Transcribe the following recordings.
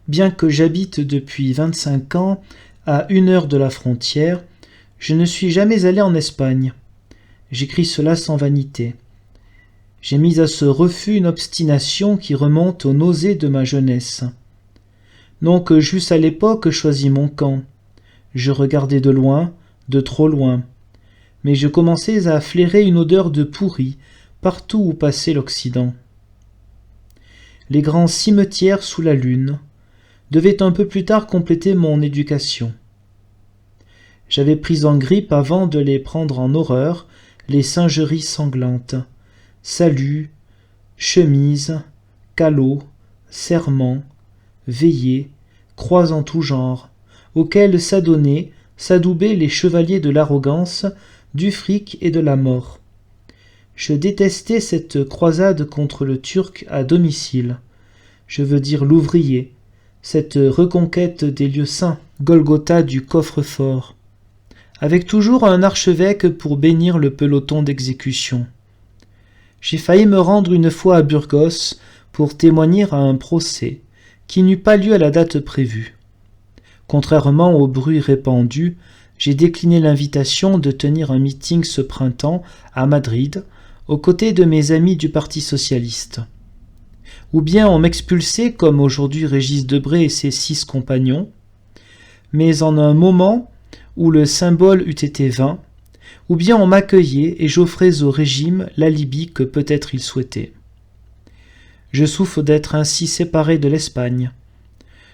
Bien que j'habite depuis 25 ans à 1 heure de la frontière, je ne suis jamais allé en Espagne. J'écris cela sans vanité. J'ai mis à ce refus une obstination qui remonte aux nausées de ma jeunesse. Non que j'eusse à l'époque choisi mon camp. Je regardais de loin, de trop loin. Mais je commençais à flairer une odeur de pourri partout où passait l'Occident. Les grands cimetières sous la lune devaient un peu plus tard compléter mon éducation. J'avais pris en grippe avant de les prendre en horreur, les singeries sanglantes. Salut, chemise, calot, serment, veillée, croix en tout genre, auxquels s'adoubaient les chevaliers de l'arrogance, du fric et de la mort. Je détestais cette croisade contre le Turc à domicile, je veux dire l'ouvrier, cette reconquête des lieux saints, Golgotha du coffre-fort, avec toujours un archevêque pour bénir le peloton d'exécution. J'ai failli me rendre une fois à Burgos pour témoigner à un procès qui n'eut pas lieu à la date prévue. Contrairement au bruit répandu, j'ai décliné l'invitation de tenir un meeting ce printemps à Madrid, aux côtés de mes amis du Parti socialiste. Ou bien on m'expulsait comme aujourd'hui Régis Debray et ses 6 compagnons, mais en un moment où le symbole eût été vain, ou bien on m'accueillait et j'offrais au régime l'alibi que peut-être il souhaitait. Je souffre d'être ainsi séparé de l'Espagne.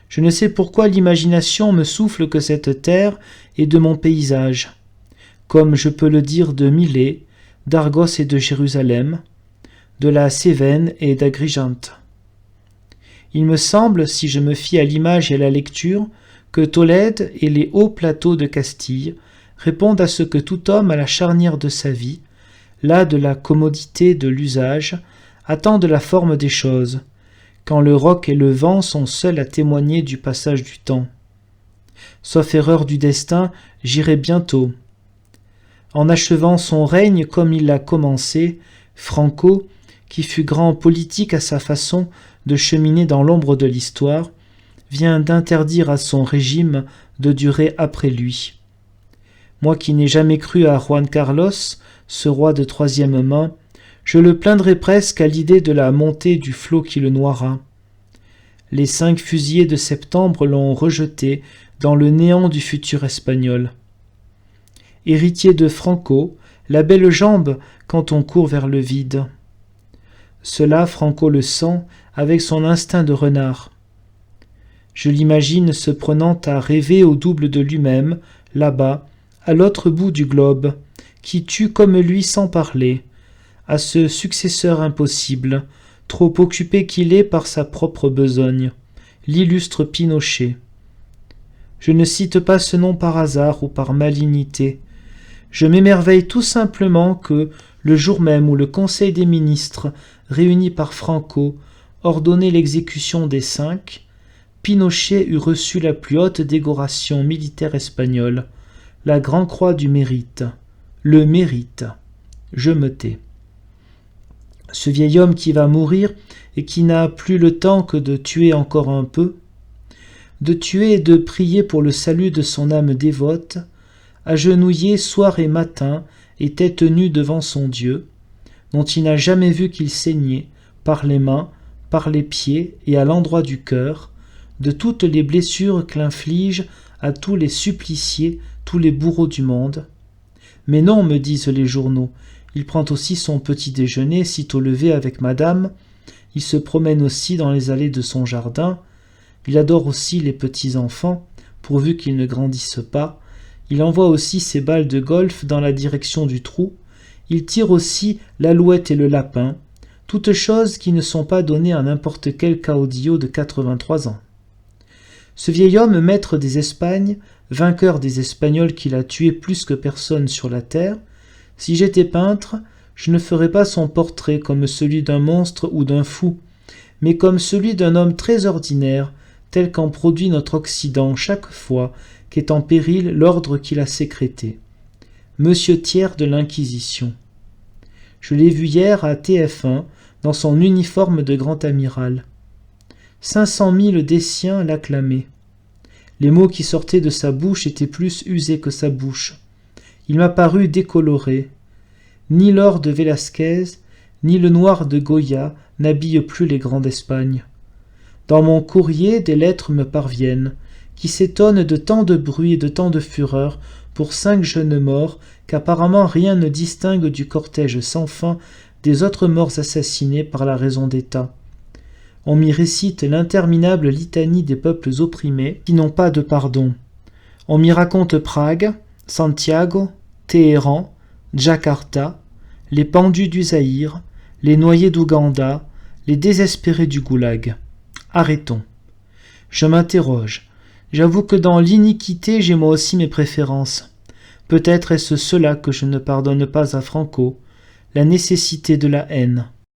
Je ne sais pourquoi l'imagination me souffle que cette terre est de mon paysage, comme je peux le dire de Milet, d'Argos et de Jérusalem, de la Cévenne et d'Agrigente. Il me semble, si je me fie à l'image et à la lecture, que Tolède et les hauts plateaux de Castille répondent à ce que tout homme à la charnière de sa vie, là de la commodité de l'usage, attend de la forme des choses, quand le roc et le vent sont seuls à témoigner du passage du temps. Sauf erreur du destin, j'irai bientôt. En achevant son règne comme il l'a commencé, Franco, qui fut grand politique à sa façon de cheminer dans l'ombre de l'histoire, vient d'interdire à son régime de durer après lui. Moi qui n'ai jamais cru à Juan Carlos, ce roi de troisième main, je le plaindrai presque à l'idée de la montée du flot qui le noiera. Les 5 fusillés de septembre l'ont rejeté dans le néant du futur espagnol. Héritier de Franco, la belle jambe quand on court vers le vide. Cela, Franco le sent avec son instinct de renard. Je l'imagine se prenant à rêver au double de lui-même, là-bas, à l'autre bout du globe, qui tue comme lui sans parler, à ce successeur impossible, trop occupé qu'il est par sa propre besogne, l'illustre Pinochet. Je ne cite pas ce nom par hasard ou par malignité. Je m'émerveille tout simplement que, le jour même où le Conseil des ministres, réuni par Franco, ordonnait l'exécution des 5, Pinochet eut reçu la plus haute décoration militaire espagnole, la Grand Croix du Mérite. Le mérite. Je me tais. Ce vieil homme qui va mourir et qui n'a plus le temps que de tuer encore un peu, de tuer et de prier pour le salut de son âme dévote, agenouillé soir et matin et tête nue devant son Dieu, dont il n'a jamais vu qu'il saignait, par les mains, par les pieds et à l'endroit du cœur, de toutes les blessures qu'inflige à tous les suppliciés, tous les bourreaux du monde. Mais non, me disent les journaux, il prend aussi son petit déjeuner sitôt levé avec madame, il se promène aussi dans les allées de son jardin, il adore aussi les petits enfants, pourvu qu'ils ne grandissent pas, il envoie aussi ses balles de golf dans la direction du trou, il tire aussi l'alouette et le lapin, toutes choses qui ne sont pas données à n'importe quel caudillo de 83 ans. Ce vieil homme, maître des Espagnes, vainqueur des Espagnols qu'il a tués plus que personne sur la terre, si j'étais peintre, je ne ferais pas son portrait comme celui d'un monstre ou d'un fou, mais comme celui d'un homme très ordinaire, tel qu'en produit notre Occident chaque fois qu'est en péril l'ordre qu'il a sécrété. Monsieur Thiers de l'Inquisition. Je l'ai vu hier à TF1 dans son uniforme de grand amiral. 500 000 des siens l'acclamaient. Les mots qui sortaient de sa bouche étaient plus usés que sa bouche. Il m'a paru décoloré. Ni l'or de Vélasquez, ni le noir de Goya n'habillent plus les grands d'Espagne. Dans mon courrier, des lettres me parviennent, qui s'étonnent de tant de bruit et de tant de fureur pour 5 jeunes morts qu'apparemment rien ne distingue du cortège sans fin des autres morts assassinés par la raison d'État. On m'y récite l'interminable litanie des peuples opprimés qui n'ont pas de pardon. On m'y raconte Prague, Santiago, Téhéran, Jakarta, les pendus du Zaïre, les noyés d'Ouganda, les désespérés du Goulag. Arrêtons. Je m'interroge. J'avoue que dans l'iniquité j'ai moi aussi mes préférences. Peut-être est-ce cela que je ne pardonne pas à Franco, la nécessité de la haine.